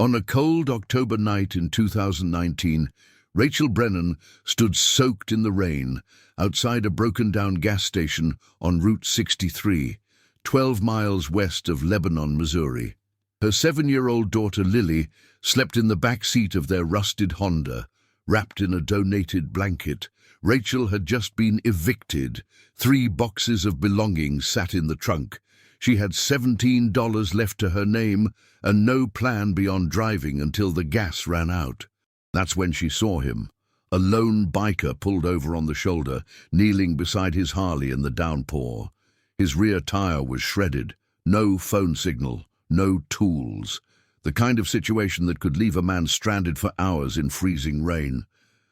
On a cold October night in 2019, Rachel Brennan stood soaked in the rain outside a broken-down gas station on Route 63, 12 miles west of Lebanon, Missouri. Her 7-year-old daughter Lily slept in the back seat of their rusted Honda, wrapped in a donated blanket. Rachel had just been evicted. 3 boxes of belongings sat in the trunk. She had $17 left to her name and no plan beyond driving until the gas ran out. That's when she saw him. A lone biker pulled over on the shoulder, kneeling beside his Harley in the downpour. His rear tire was shredded. No phone signal, no tools. The kind of situation that could leave a man stranded for hours in freezing rain.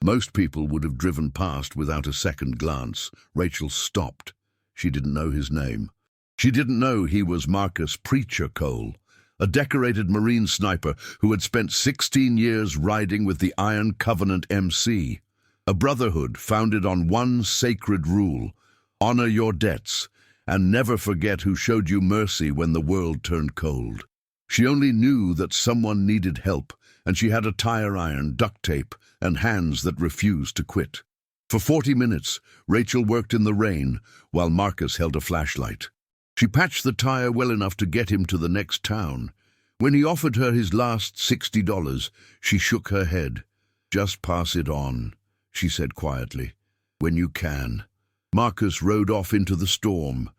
Most people would have driven past without a second glance. Rachel stopped. She didn't know his name. She didn't know he was Marcus "Preacher" Cole, a decorated Marine sniper who had spent 16 years riding with the Iron Covenant MC, a brotherhood founded on one sacred rule: honor your debts and never forget who showed you mercy when the world turned cold. She only knew that someone needed help, and she had a tire iron, duct tape, and hands that refused to quit. For 40 minutes, Rachel worked in the rain while Marcus held a flashlight. She patched the tire well enough to get him to the next town. When he offered her his last $60, she shook her head. "Just pass it on," she said quietly. "When you can." Marcus rode off into the storm.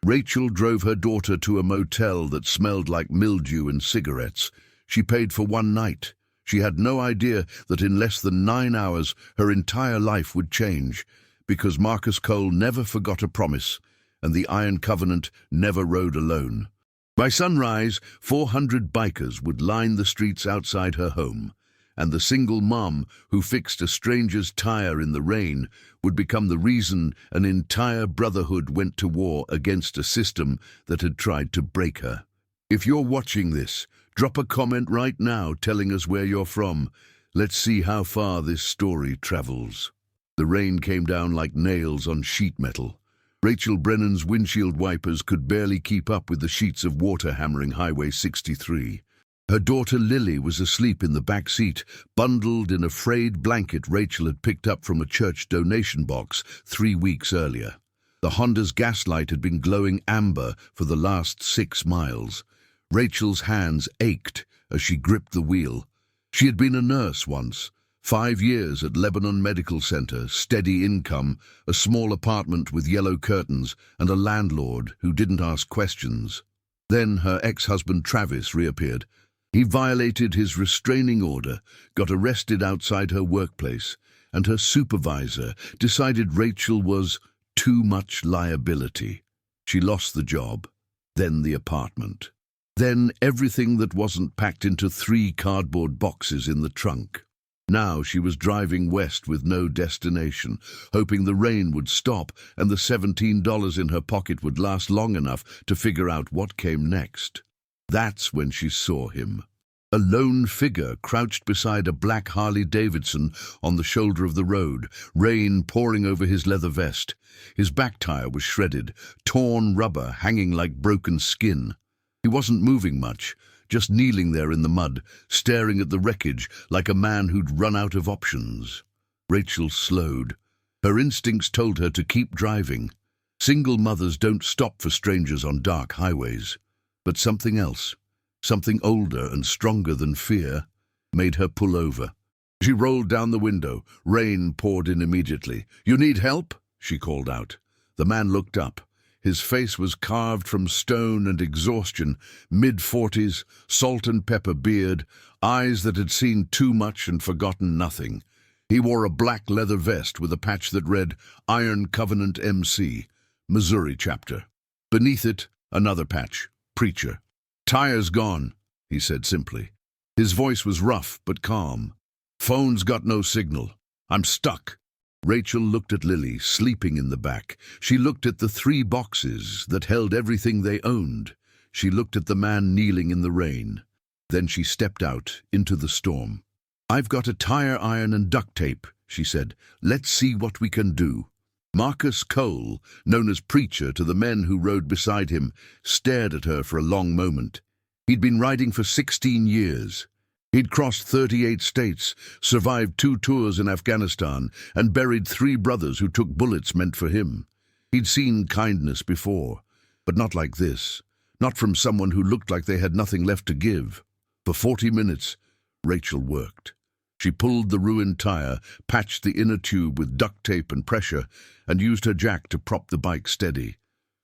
Rachel drove her daughter to a motel that smelled like mildew and cigarettes. She paid for one night. She had no idea that in less than 9 hours her entire life would change, because Marcus Cole never forgot a promise, and the Iron Covenant never rode alone. By sunrise, 400 bikers would line the streets outside her home, and the single mom who fixed a stranger's tire in the rain would become the reason an entire brotherhood went to war against a system that had tried to break her. If you're watching this, drop a comment right now telling us where you're from. Let's see how far this story travels. The rain came down like nails on sheet metal. Rachel Brennan's windshield wipers could barely keep up with the sheets of water hammering Highway 63. Her daughter Lily was asleep in the back seat, bundled in a frayed blanket Rachel had picked up from a church donation box 3 weeks earlier. The Honda's gaslight had been glowing amber for the last 6 miles. Rachel's hands ached as she gripped the wheel. She had been a nurse once. 5 years at Lebanon Medical Center, steady income, a small apartment with yellow curtains, and a landlord who didn't ask questions. Then her ex-husband Travis reappeared. He violated his restraining order, got arrested outside her workplace, and her supervisor decided Rachel was too much liability. She lost the job, then the apartment, then everything that wasn't packed into 3 cardboard boxes in the trunk. Now she was driving west with no destination, hoping the rain would stop and the $17 in her pocket would last long enough to figure out what came next. That's when she saw him. A lone figure crouched beside a black Harley-Davidson on the shoulder of the road, rain pouring over his leather vest. His back tire was shredded, torn rubber hanging like broken skin. He wasn't moving much, just kneeling there in the mud, staring at the wreckage like a man who'd run out of options. Rachel slowed. Her instincts told her to keep driving. Single mothers don't stop for strangers on dark highways. But something else, something older and stronger than fear, made her pull over. She rolled down the window. Rain poured in immediately. "You need help?" she called out. The man looked up. His face was carved from stone and exhaustion, mid-40s, salt and pepper beard, eyes that had seen too much and forgotten nothing. He wore a black leather vest with a patch that read Iron Covenant MC, Missouri chapter. Beneath it, another patch, Preacher. "Tire's gone," he said simply. His voice was rough but calm. "Phone's got no signal. I'm stuck." Rachel looked at Lily, sleeping in the back. She looked at the 3 boxes that held everything they owned. She looked at the man kneeling in the rain. Then she stepped out into the storm. "I've got a tire iron and duct tape," she said. "Let's see what we can do." Marcus Cole, known as Preacher to the men who rode beside him, stared at her for a long moment. He'd been riding for 16 years. He'd crossed 38 states, survived 2 tours in Afghanistan, and buried 3 brothers who took bullets meant for him. He'd seen kindness before, but not like this. Not from someone who looked like they had nothing left to give. For 40 minutes, Rachel worked. She pulled the ruined tire, patched the inner tube with duct tape and pressure, and used her jack to prop the bike steady.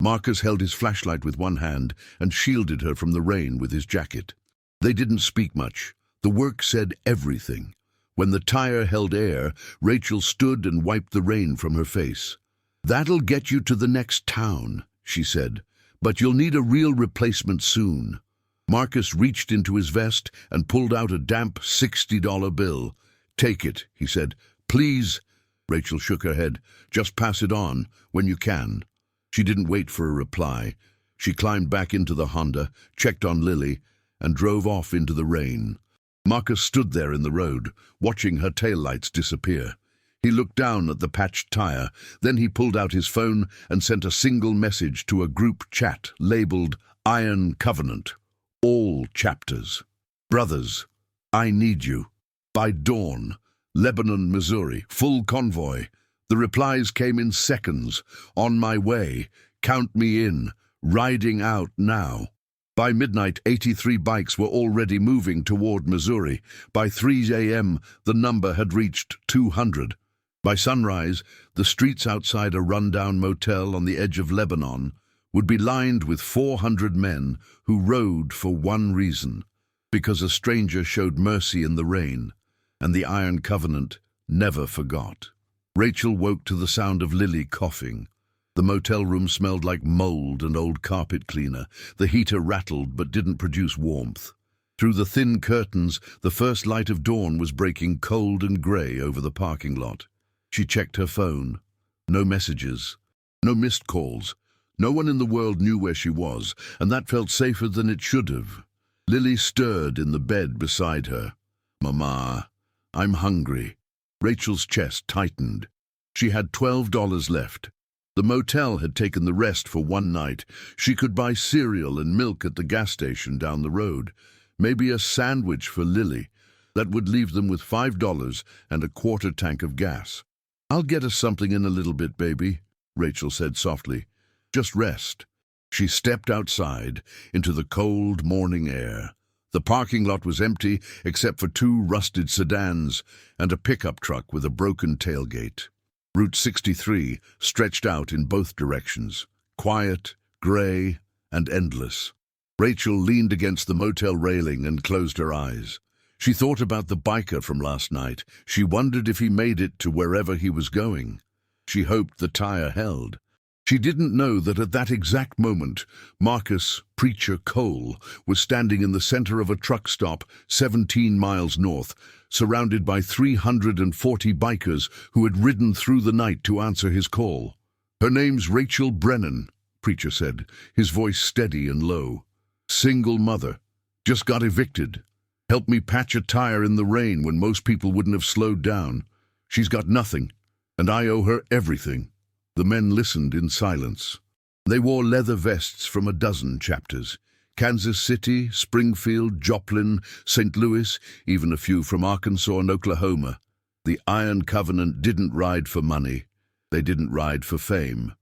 Marcus held his flashlight with one hand and shielded her from the rain with his jacket. They didn't speak much. The work said everything. When the tire held air, Rachel stood and wiped the rain from her face. "That'll get you to the next town," she said, "but you'll need a real replacement soon." Marcus reached into his vest and pulled out a damp $60 bill. "Take it," he said. "Please." Rachel shook her head. "Just pass it on, when you can." She didn't wait for a reply. She climbed back into the Honda, checked on Lily, and drove off into the rain. Marcus stood there in the road, watching her taillights disappear. He looked down at the patched tire, then he pulled out his phone and sent a single message to a group chat labeled Iron Covenant. All chapters. "Brothers, I need you. By dawn. Lebanon, Missouri. Full convoy." The replies came in seconds. "On my way. Count me in. Riding out now." By midnight, 83 bikes were already moving toward Missouri. By 3 a.m., the number had reached 200. By sunrise, the streets outside a rundown motel on the edge of Lebanon would be lined with 400 men who rode for one reason, because a stranger showed mercy in the rain, and the Iron Covenant never forgot. Rachel woke to the sound of Lily coughing. The motel room smelled like mold and old carpet cleaner. The heater rattled but didn't produce warmth. Through the thin curtains, the first light of dawn was breaking cold and grey over the parking lot. She checked her phone. No messages. No missed calls. No one in the world knew where she was, and that felt safer than it should have. Lily stirred in the bed beside her. "Mama, I'm hungry." Rachel's chest tightened. She had $12 left. The motel had taken the rest for one night. She could buy cereal and milk at the gas station down the road. Maybe a sandwich for Lily. That would leave them with $5 and a quarter tank of gas. "I'll get us something in a little bit, baby," Rachel said softly. "Just rest." She stepped outside into the cold morning air. The parking lot was empty except for 2 rusted sedans and a pickup truck with a broken tailgate. Route 63 stretched out in both directions, quiet, grey, and endless. Rachel leaned against the motel railing and closed her eyes. She thought about the biker from last night. She wondered if he made it to wherever he was going. She hoped the tire held. She didn't know that at that exact moment, Marcus Preacher Cole was standing in the center of a truck stop 17 miles north, surrounded by 340 bikers who had ridden through the night to answer his call. "Her name's Rachel Brennan," Preacher said, his voice steady and low. "Single mother. Just got evicted. Helped me patch a tire in the rain when most people wouldn't have slowed down. She's got nothing, and I owe her everything." The men listened in silence. They wore leather vests from a dozen chapters. Kansas City, Springfield, Joplin, St. Louis, even a few from Arkansas and Oklahoma. The Iron Covenant didn't ride for money. They didn't ride for fame.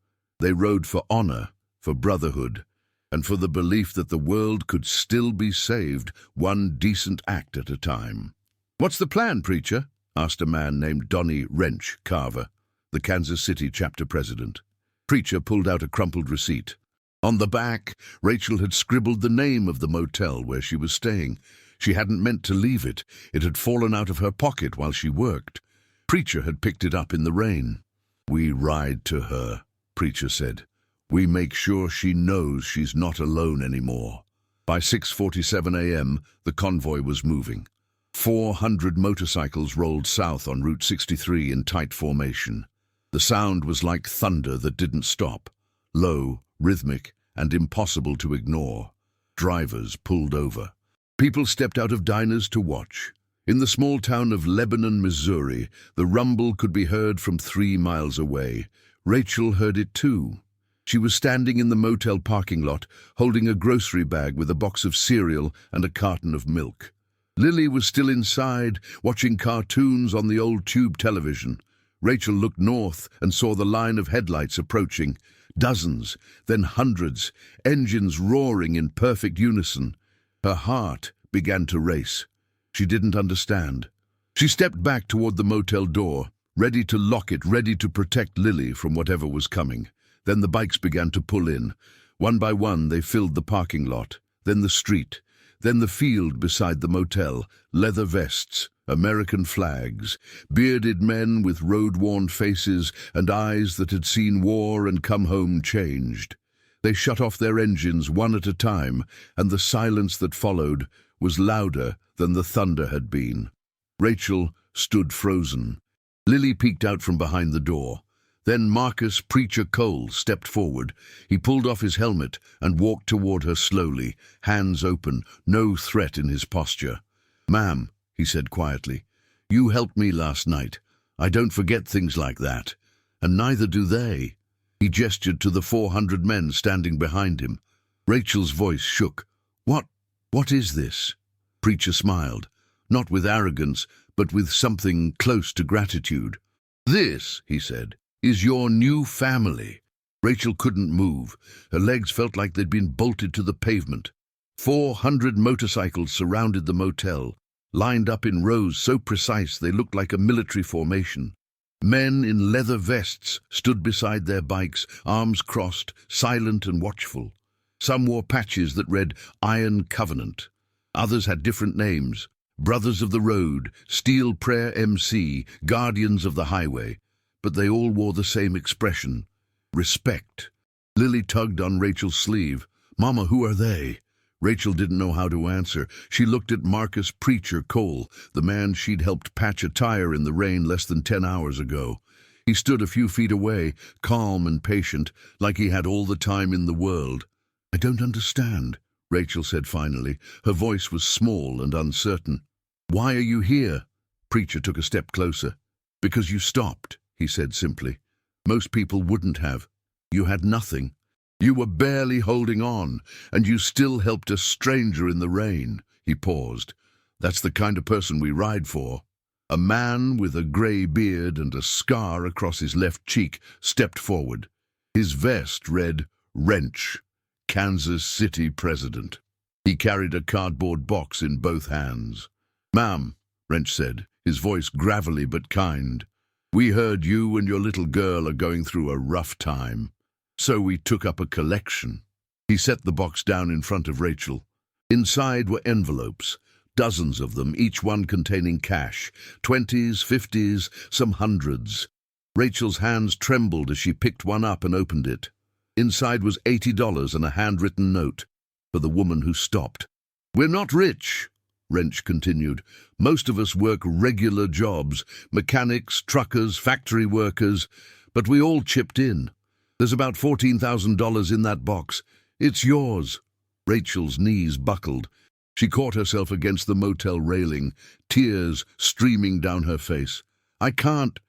They rode for honor, for brotherhood, and for the belief that the world could still be saved one decent act at a time. "What's the plan, Preacher?" asked a man named Donnie Wrench Carver, the Kansas City chapter president. Preacher pulled out a crumpled receipt. On the back, Rachel had scribbled the name of the motel where she was staying. She hadn't meant to leave it. It had fallen out of her pocket while she worked. Preacher had picked it up in the rain. "We ride to her," Preacher said. "We make sure she knows she's not alone anymore." By 6:47 a.m., the convoy was moving. 400 motorcycles rolled south on Route 63 in tight formation. The sound was like thunder that didn't stop, low, rhythmic, and impossible to ignore. Drivers pulled over. People stepped out of diners to watch. In the small town of Lebanon, Missouri, the rumble could be heard from 3 miles away. Rachel heard it too. She was standing in the motel parking lot, holding a grocery bag with a box of cereal and a carton of milk. Lily was still inside, watching cartoons on the old tube television. Rachel looked north and saw the line of headlights approaching. Dozens, then hundreds, engines roaring in perfect unison. Her heart began to race. She didn't understand. She stepped back toward the motel door, ready to lock it, ready to protect Lily from whatever was coming. Then the bikes began to pull in. One by one, they filled the parking lot, then the street, then the field beside the motel, leather vests, American flags, bearded men with road-worn faces and eyes that had seen war and come home changed. They shut off their engines one at a time, and the silence that followed was louder than the thunder had been. Rachel stood frozen. Lily peeked out from behind the door. Then Marcus Preacher Cole stepped forward. He pulled off his helmet and walked toward her slowly, hands open, no threat in his posture. "Ma'am," he said quietly, "you helped me last night. I don't forget things like that. And neither do they." He gestured to the 400 men standing behind him. Rachel's voice shook. What is this?" Preacher smiled, not with arrogance, but with something close to gratitude. "This," he said, "is your new family." Rachel couldn't move. Her legs felt like they'd been bolted to the pavement. 400 motorcycles surrounded the motel, lined up in rows so precise they looked like a military formation. Men in leather vests stood beside their bikes, arms crossed, silent and watchful. Some wore patches that read Iron Covenant. Others had different names: Brothers of the Road, Steel Prayer MC, Guardians of the Highway. But they all wore the same expression: respect. Lily tugged on Rachel's sleeve. "Mama, who are they?" Rachel didn't know how to answer. She looked at Marcus Preacher Cole, the man she'd helped patch a tire in the rain less than 10 hours ago. He stood a few feet away, calm and patient, like he had all the time in the world. "I don't understand," Rachel said finally. Her voice was small and uncertain. "Why are you here?" Preacher took a step closer. "Because you stopped," he said simply. "Most people wouldn't have. You had nothing. You were barely holding on, and you still helped a stranger in the rain." He paused. "That's the kind of person we ride for." A man with a grey beard and a scar across his left cheek stepped forward. His vest read, "Wrench, Kansas City President." He carried a cardboard box in both hands. "Ma'am," Wrench said, his voice gravelly but kind, "we heard you and your little girl are going through a rough time. So we took up a collection." He set the box down in front of Rachel. Inside were envelopes, dozens of them, each one containing cash, 20s, 50s, some hundreds. Rachel's hands trembled as she picked one up and opened it. Inside was $80 and a handwritten note for the woman who stopped. "We're not rich," Wrench continued. "Most of us work regular jobs, mechanics, truckers, factory workers, but we all chipped in. There's about $14,000 in that box. It's yours." Rachel's knees buckled. She caught herself against the motel railing, tears streaming down her face. I can't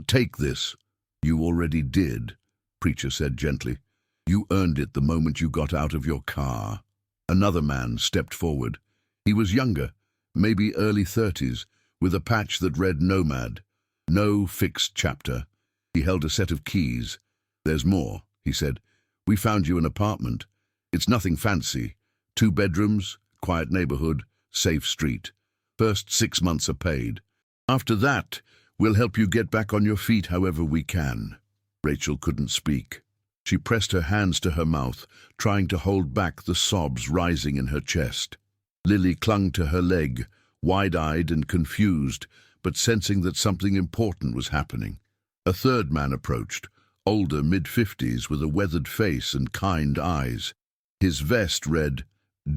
take this." "You already did," Preacher said gently. "You earned it the moment you got out of your car." Another man stepped forward. He was younger, maybe early 30s, with a patch that read Nomad. No fixed chapter. He held a set of keys. "There's more," he said. "We found you an apartment. It's nothing fancy. 2 bedrooms, quiet neighborhood, safe street. First 6 months are paid. After that, we'll help you get back on your feet however we can." Rachel couldn't speak. She pressed her hands to her mouth, trying to hold back the sobs rising in her chest. Lily clung to her leg, wide-eyed and confused, but sensing that something important was happening. A third man approached, older, mid-50s, with a weathered face and kind eyes. His vest read,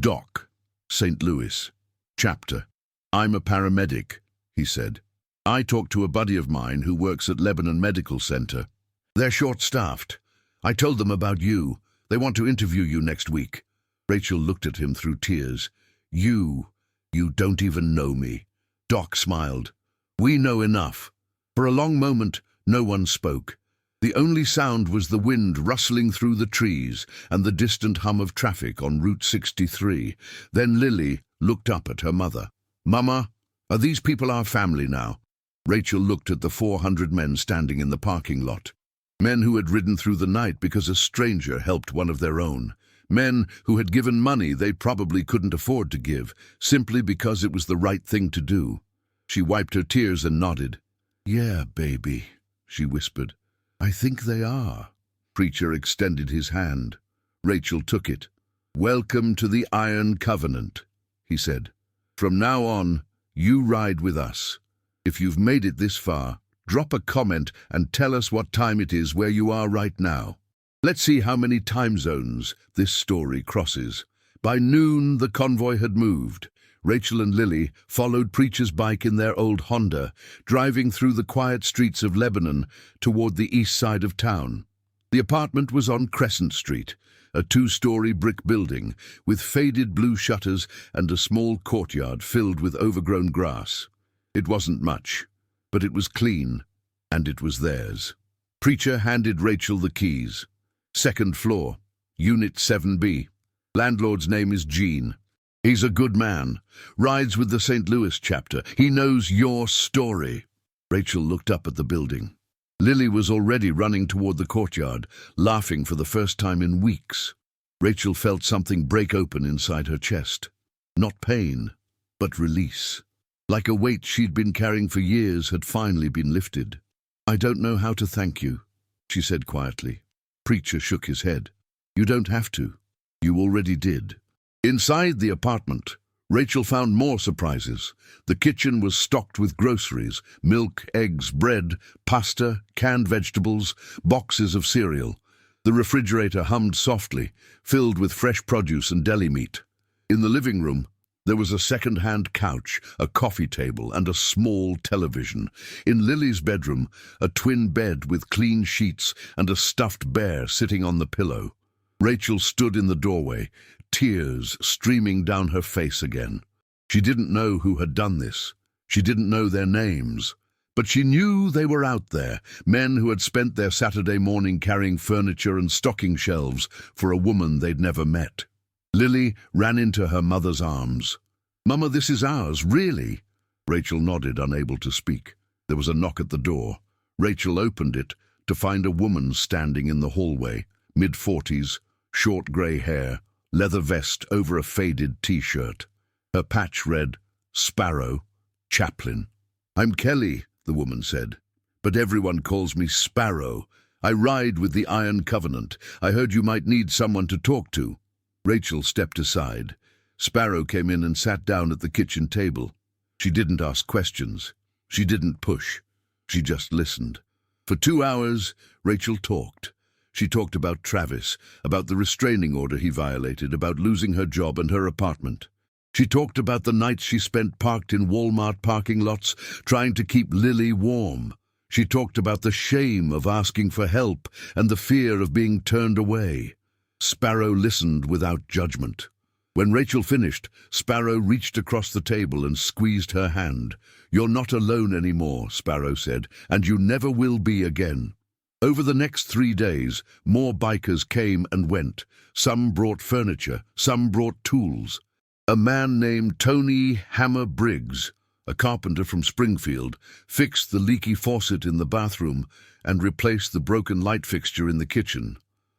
"Doc, St. Louis. Chapter. I'm a paramedic," he said. "I talked to a buddy of mine who works at Lebanon Medical Center. They're short-staffed. I told them about you. They want to interview you next week." Rachel looked at him through tears. You don't even know me." Doc smiled. "We know enough." For a long moment, no one spoke. The only sound was the wind rustling through the trees and the distant hum of traffic on Route 63. Then Lily looked up at her mother. "Mama, are these people our family now?" Rachel looked at the 400 men standing in the parking lot. Men who had ridden through the night because a stranger helped one of their own. Men who had given money they probably couldn't afford to give, simply because it was the right thing to do. She wiped her tears and nodded. "Yeah, baby," she whispered. "I think they are." Preacher extended his hand. Rachel took it. "Welcome to the Iron Covenant," he said. "From now on, you ride with us. If you've made it this far, drop a comment and tell us what time it is where you are right now. Let's see how many time zones this story crosses." By noon, the convoy had moved. Rachel and Lily followed Preacher's bike in their old Honda, driving through the quiet streets of Lebanon toward the east side of town. The apartment was on Crescent Street, a two-story brick building with faded blue shutters and a small courtyard filled with overgrown grass. It wasn't much, but it was clean, and it was theirs. Preacher handed Rachel the keys. "Second floor, Unit 7B. Landlord's name is Gene. He's a good man, rides with the St. Louis chapter. He knows your story." Rachel looked up at the building. Lily was already running toward the courtyard, laughing for the first time in weeks. Rachel felt something break open inside her chest. Not pain, but release. Like a weight she'd been carrying for years had finally been lifted. "I don't know how to thank you," she said quietly. Preacher shook his head. "You don't have to. You already did." Inside the apartment, Rachel found more surprises. The kitchen was stocked with groceries: milk, eggs, bread, pasta, canned vegetables, boxes of cereal. The refrigerator hummed softly, filled with fresh produce and deli meat. In the living room, there was a second-hand couch, a coffee table, and a small television. In Lily's bedroom, a twin bed with clean sheets and a stuffed bear sitting on the pillow. Rachel stood in the doorway, tears streaming down her face again. She didn't know who had done this. She didn't know their names. But she knew they were out there, men who had spent their Saturday morning carrying furniture and stocking shelves for a woman they'd never met. Lily ran into her mother's arms. "Mama, this is ours, really?" Rachel nodded, unable to speak. There was a knock at the door. Rachel opened it to find a woman standing in the hallway, mid-40s, short grey hair, leather vest over a faded T-shirt. Her patch read, "Sparrow, Chaplain." "I'm Kelly," the woman said, "but everyone calls me Sparrow. I ride with the Iron Covenant. I heard you might need someone to talk to." Rachel stepped aside. Sparrow came in and sat down at the kitchen table. She didn't ask questions. She didn't push. She just listened. For 2 hours, Rachel talked. She talked about Travis, about the restraining order he violated, about losing her job and her apartment. She talked about the nights she spent parked in Walmart parking lots, trying to keep Lily warm. She talked about the shame of asking for help and the fear of being turned away. Sparrow listened without judgment. When Rachel finished, Sparrow reached across the table and squeezed her hand. "You're not alone anymore," Sparrow said, "and you never will be again." Over the next 3 days, more bikers came and went. Some brought furniture, some brought tools. A man named Tony Hammer Briggs, a carpenter from Springfield, fixed the leaky faucet in the bathroom and replaced the broken light fixture in the kitchen.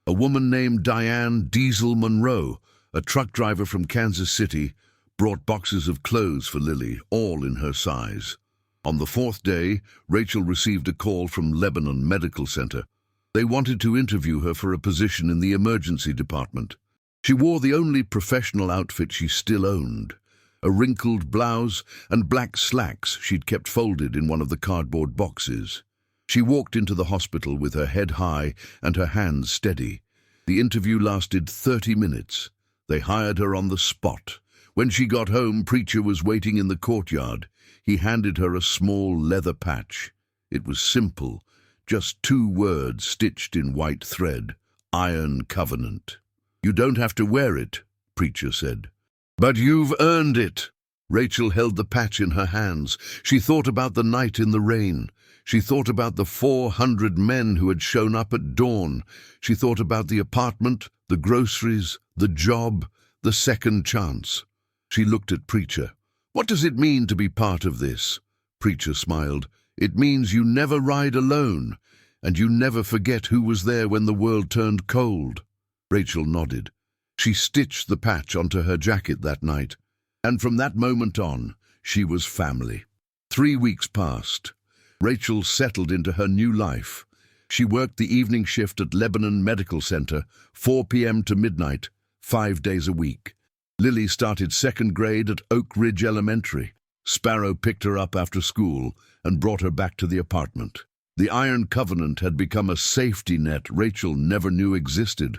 A woman named Diane Diesel Monroe, a truck driver from Kansas City, brought boxes of clothes for Lily, all in her size. On the 4th day, Rachel received a call from Lebanon Medical Center. They wanted to interview her for a position in the emergency department. She wore the only professional outfit she still owned, a wrinkled blouse and black slacks she'd kept folded in one of the cardboard boxes. She walked into the hospital with her head high and her hands steady. The interview lasted 30 minutes. They hired her on the spot. When she got home, Preacher was waiting in the courtyard. He handed her a small leather patch. It was simple, just 2 words stitched in white thread: Iron Covenant. "You don't have to wear it," Preacher said. "But you've earned it." Rachel held the patch in her hands. She thought about the night in the rain. She thought about the 400 men who had shown up at dawn. She thought about the apartment, the groceries, the job, the second chance. She looked at Preacher. What does it mean to be part of this? Preacher smiled. It means you never ride alone, and you never forget who was there when the world turned cold. Rachel nodded. She stitched the patch onto her jacket that night, and from that moment on, she was family. 3 weeks passed. Rachel settled into her new life. She worked the evening shift at Lebanon Medical Center, 4 p.m. to midnight, 5 days a week. Lily started 2nd grade at Oak Ridge Elementary. Sparrow picked her up after school and brought her back to the apartment. The Iron Covenant had become a safety net Rachel never knew existed,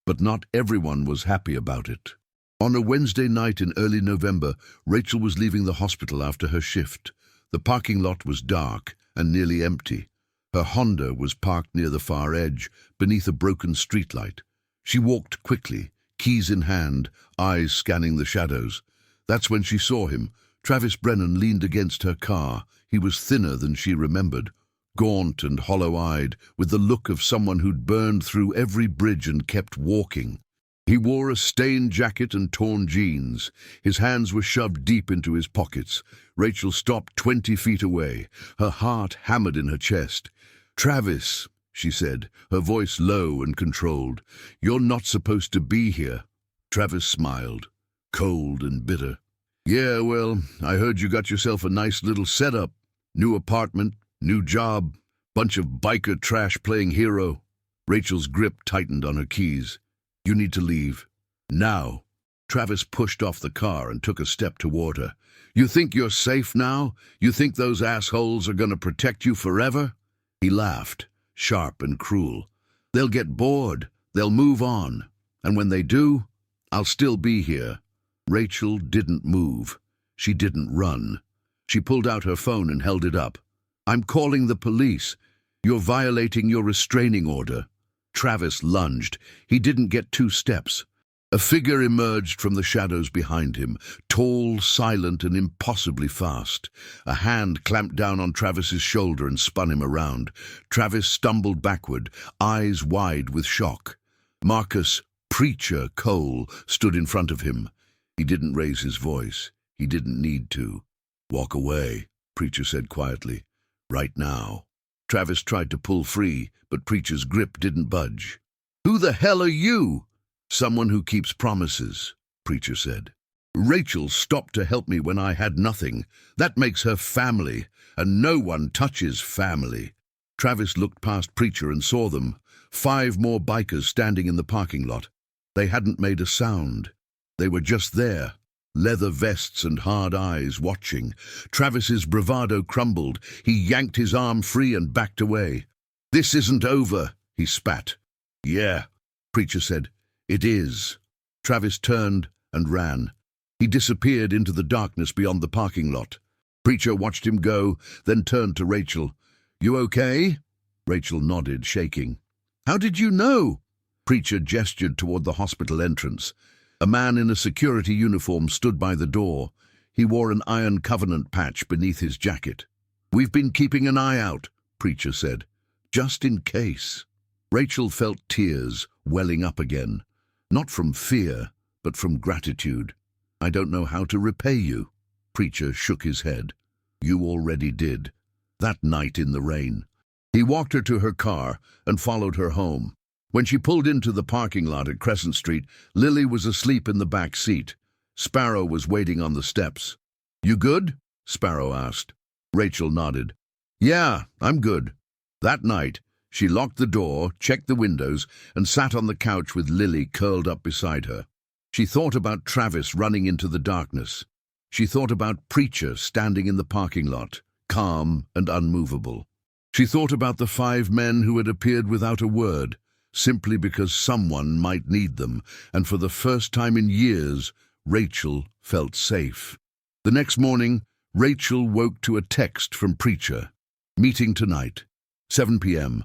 but not everyone was happy about it. On a Wednesday night in early November, Rachel was leaving the hospital after her shift. The parking lot was dark and nearly empty. Her Honda was parked near the far edge, beneath a broken streetlight. She walked quickly, keys in hand, eyes scanning the shadows. That's when she saw him. Travis Brennan leaned against her car. He was thinner than she remembered, gaunt and hollow-eyed, with the look of someone who'd burned through every bridge and kept walking. He wore a stained jacket and torn jeans. His hands were shoved deep into his pockets. Rachel stopped 20 feet away, her heart hammered in her chest. "Travis," she said, her voice low and controlled, "you're not supposed to be here." Travis smiled, cold and bitter. "Yeah, well, I heard you got yourself a nice little setup. New apartment, new job, bunch of biker trash playing hero." Rachel's grip tightened on her keys. "You need to leave. Now." Travis pushed off the car and took a step toward her. "You think you're safe now? You think those assholes are going to protect you forever?" He laughed, sharp and cruel. "They'll get bored. They'll move on. And when they do, I'll still be here." Rachel didn't move. She didn't run. She pulled out her phone and held it up. "I'm calling the police. You're violating your restraining order." Travis lunged. He didn't get 2 steps. A figure emerged from the shadows behind him, tall, silent, and impossibly fast. A hand clamped down on Travis's shoulder and spun him around. Travis stumbled backward, eyes wide with shock. Marcus "Preacher" Cole stood in front of him. He didn't raise his voice. He didn't need to. "Walk away," Preacher said quietly. "Right now." Travis tried to pull free, but Preacher's grip didn't budge. "Who the hell are you?" "Someone who keeps promises," Preacher said. "Rachel stopped to help me when I had nothing. That makes her family, and no one touches family." Travis looked past Preacher and saw them, 5 more bikers standing in the parking lot. They hadn't made a sound. They were just there, leather vests and hard eyes watching. Travis's bravado crumbled. He yanked his arm free and backed away. "This isn't over," he spat. "Yeah," Preacher said. "It is." Travis turned and ran. He disappeared into the darkness beyond the parking lot. Preacher watched him go, then turned to Rachel. "You okay?" Rachel nodded, shaking. "How did you know?" Preacher gestured toward the hospital entrance. A man in a security uniform stood by the door. He wore an Iron Covenant patch beneath his jacket. "We've been keeping an eye out," Preacher said. "Just in case." Rachel felt tears welling up again. Not from fear, but from gratitude. "I don't know how to repay you." Preacher shook his head. "You already did. That night in the rain." He walked her to her car and followed her home. When she pulled into the parking lot at Crescent Street, Lily was asleep in the back seat. Sparrow was waiting on the steps. "You good?" Sparrow asked. Rachel nodded. "Yeah, I'm good." That night, she locked the door, checked the windows, and sat on the couch with Lily curled up beside her. She thought about Travis running into the darkness. She thought about Preacher standing in the parking lot, calm and unmovable. She thought about the 5 men who had appeared without a word, simply because someone might need them, and for the first time in years, Rachel felt safe. The next morning, Rachel woke to a text from Preacher. "Meeting tonight, 7 p.m.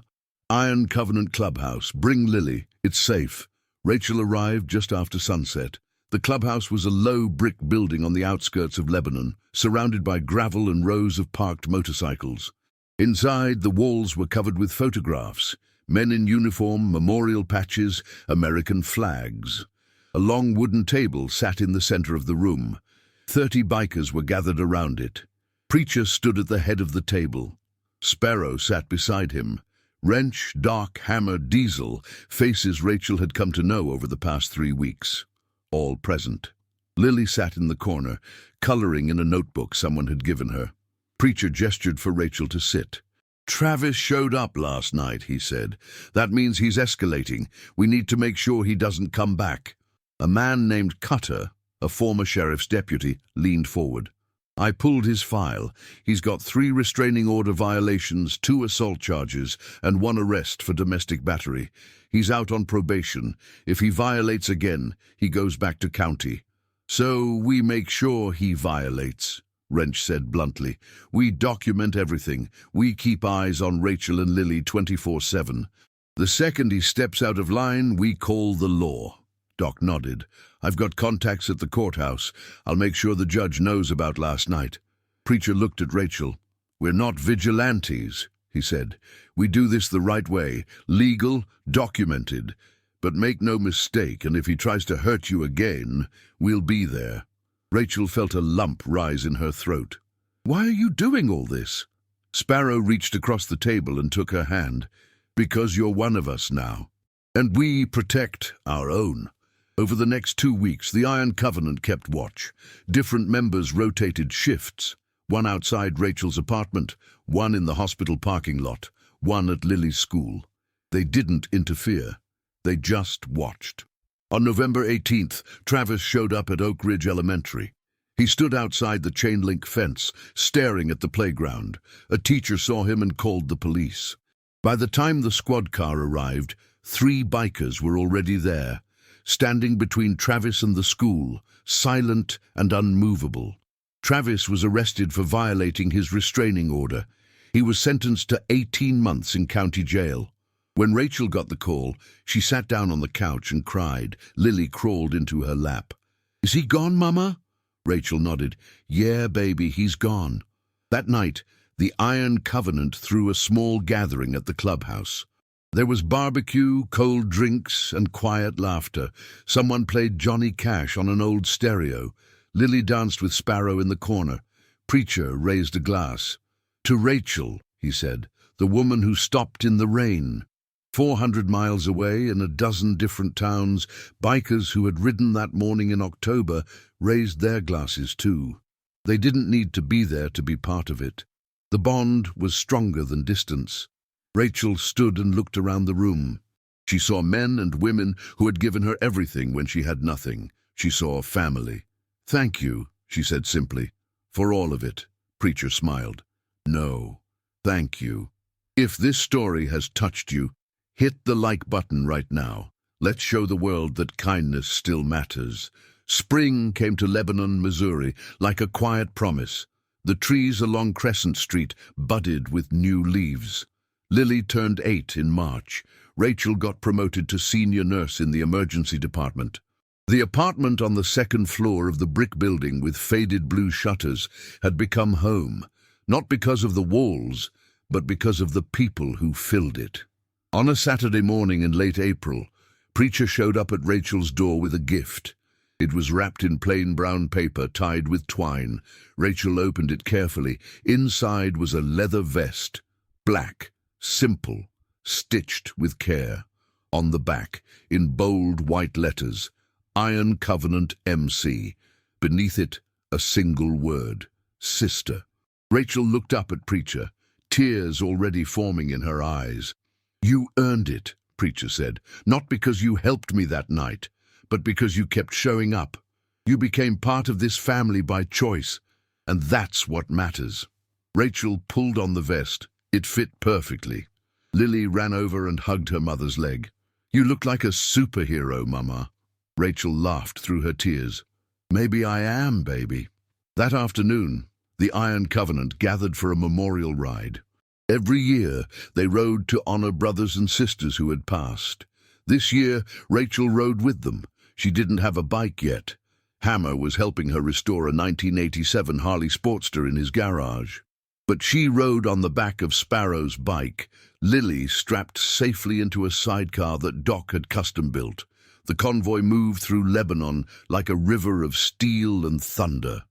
Iron Covenant Clubhouse. Bring Lily. It's safe." Rachel arrived just after sunset. The clubhouse was a low brick building on the outskirts of Lebanon, surrounded by gravel and rows of parked motorcycles. Inside, the walls were covered with photographs. Men in uniform, memorial patches, American flags. A long wooden table sat in the center of the room. 30 bikers were gathered around it. Preacher stood at the head of the table. Sparrow sat beside him. Wrench, Doc, Hammer, Diesel, faces Rachel had come to know over the past 3 weeks. All present. Lily sat in the corner, coloring in a notebook someone had given her. Preacher gestured for Rachel to sit. "Travis showed up last night," he said. "That means he's escalating. We need to make sure he doesn't come back." A man named Cutter, a former sheriff's deputy, leaned forward. "I pulled his file. He's got 3 restraining order violations, 2 assault charges, and 1 arrest for domestic battery. He's out on probation. If he violates again, he goes back to county." "So we make sure he violates," Wrench said bluntly. "We document everything. We keep eyes on Rachel and Lily 24/7. The second he steps out of line, we call the law." Doc nodded. "I've got contacts at the courthouse. I'll make sure the judge knows about last night." Preacher looked at Rachel. "We're not vigilantes," he said. "We do this the right way, legal, documented. But make no mistake, and if he tries to hurt you again, we'll be there." Rachel felt a lump rise in her throat. "Why are you doing all this?" Sparrow reached across the table and took her hand. "Because you're one of us now. And we protect our own." Over the next 2 weeks, the Iron Covenant kept watch. Different members rotated shifts. 1 outside Rachel's apartment, 1 in the hospital parking lot, 1 at Lily's school. They didn't interfere. They just watched. On November 18th, Travis showed up at Oak Ridge Elementary. He stood outside the chain-link fence, staring at the playground. A teacher saw him and called the police. By the time the squad car arrived, 3 bikers were already there, standing between Travis and the school, silent and unmovable. Travis was arrested for violating his restraining order. He was sentenced to 18 months in county jail. When Rachel got the call, she sat down on the couch and cried. Lily crawled into her lap. "Is he gone, Mama?" Rachel nodded. "Yeah, baby, he's gone." That night, the Iron Covenant threw a small gathering at the clubhouse. There was barbecue, cold drinks, and quiet laughter. Someone played Johnny Cash on an old stereo. Lily danced with Sparrow in the corner. Preacher raised a glass. "To Rachel," he said, "the woman who stopped in the rain." 400 miles away, in a dozen different towns, bikers who had ridden that morning in October raised their glasses too. They didn't need to be there to be part of it. The bond was stronger than distance. Rachel stood and looked around the room. She saw men and women who had given her everything when she had nothing. She saw family. "Thank you," she said simply, "for all of it." Preacher smiled. "No, thank you. If this story has touched you, hit the like button right now. Let's show the world that kindness still matters." Spring came to Lebanon, Missouri, like a quiet promise. The trees along Crescent Street budded with new leaves. Lily turned 8 in March. Rachel got promoted to senior nurse in the emergency department. The apartment on the 2nd floor of the brick building with faded blue shutters had become home, not because of the walls, but because of the people who filled it. On a Saturday morning in late April, Preacher showed up at Rachel's door with a gift. It was wrapped in plain brown paper tied with twine. Rachel opened it carefully. Inside was a leather vest, black, simple, stitched with care. On the back, in bold white letters, Iron Covenant MC. Beneath it, a single word, sister. Rachel looked up at Preacher, tears already forming in her eyes. "You earned it," Preacher said, "not because you helped me that night, but because you kept showing up. You became part of this family by choice, and that's what matters." Rachel pulled on the vest. It fit perfectly. Lily ran over and hugged her mother's leg. "You look like a superhero, Mama." Rachel laughed through her tears. "Maybe I am, baby." That afternoon, the Iron Covenant gathered for a memorial ride. Every year, they rode to honor brothers and sisters who had passed. This year, Rachel rode with them. She didn't have a bike yet. Hammer was helping her restore a 1987 Harley Sportster in his garage. But she rode on the back of Sparrow's bike, Lily strapped safely into a sidecar that Doc had custom-built. The convoy moved through Lebanon like a river of steel and thunder.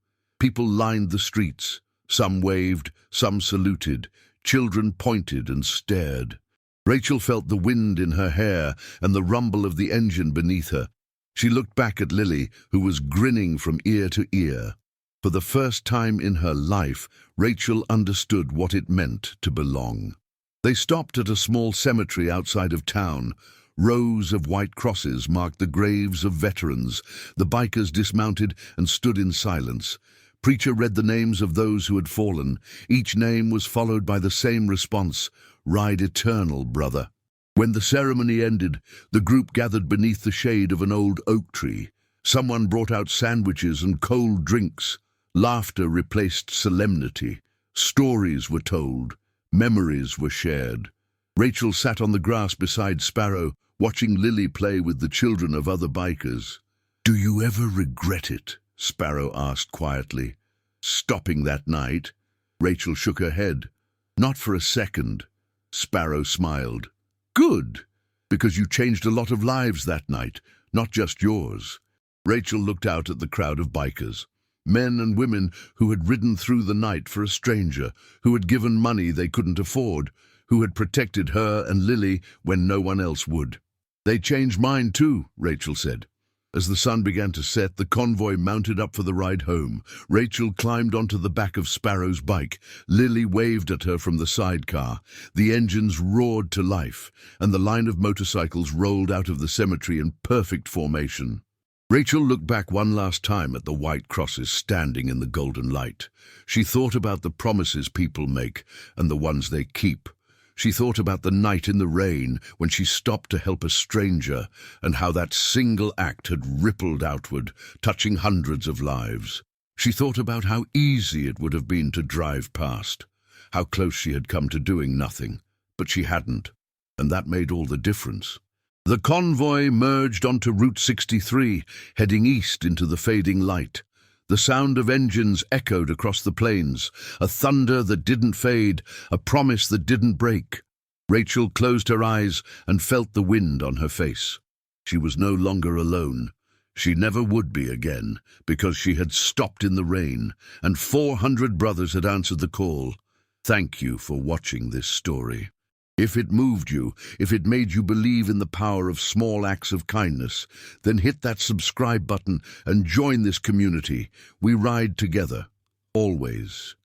People lined the streets. Some waved, some saluted. Children pointed and stared. Rachel felt the wind in her hair and the rumble of the engine beneath her. She looked back at Lily, who was grinning from ear to ear. For the first time in her life, Rachel understood what it meant to belong. They stopped at a small cemetery outside of town. Rows of white crosses marked the graves of veterans. The bikers dismounted and stood in silence. Preacher read the names of those who had fallen. Each name was followed by the same response: "Ride eternal, brother." When the ceremony ended, the group gathered beneath the shade of an old oak tree. Someone brought out sandwiches and cold drinks. Laughter replaced solemnity. Stories were told. Memories were shared. Rachel sat on the grass beside Sparrow, watching Lily play with the children of other bikers. "Do you ever regret it?" Sparrow asked quietly. "Stopping that night?" Rachel shook her head. "Not for a second." Sparrow smiled. "Good, because you changed a lot of lives that night, not just yours." Rachel looked out at the crowd of bikers. Men and women who had ridden through the night for a stranger, who had given money they couldn't afford, who had protected her and Lily when no one else would. "They changed mine too," Rachel said. As the sun began to set, the convoy mounted up for the ride home. Rachel climbed onto the back of Sparrow's bike. Lily waved at her from the sidecar. The engines roared to life, and the line of motorcycles rolled out of the cemetery in perfect formation. Rachel looked back one last time at the white crosses standing in the golden light. She thought about the promises people make and the ones they keep. She thought about the night in the rain when she stopped to help a stranger, and how that single act had rippled outward, touching hundreds of lives. She thought about how easy it would have been to drive past, how close she had come to doing nothing, but she hadn't, and that made all the difference. The convoy merged onto Route 63, heading east into the fading light. The sound of engines echoed across the plains, a thunder that didn't fade, a promise that didn't break. Rachel closed her eyes and felt the wind on her face. She was no longer alone. She never would be again, because she had stopped in the rain, and 400 brothers had answered the call. Thank you for watching this story. If it moved you, if it made you believe in the power of small acts of kindness, then hit that subscribe button and join this community. We ride together, always.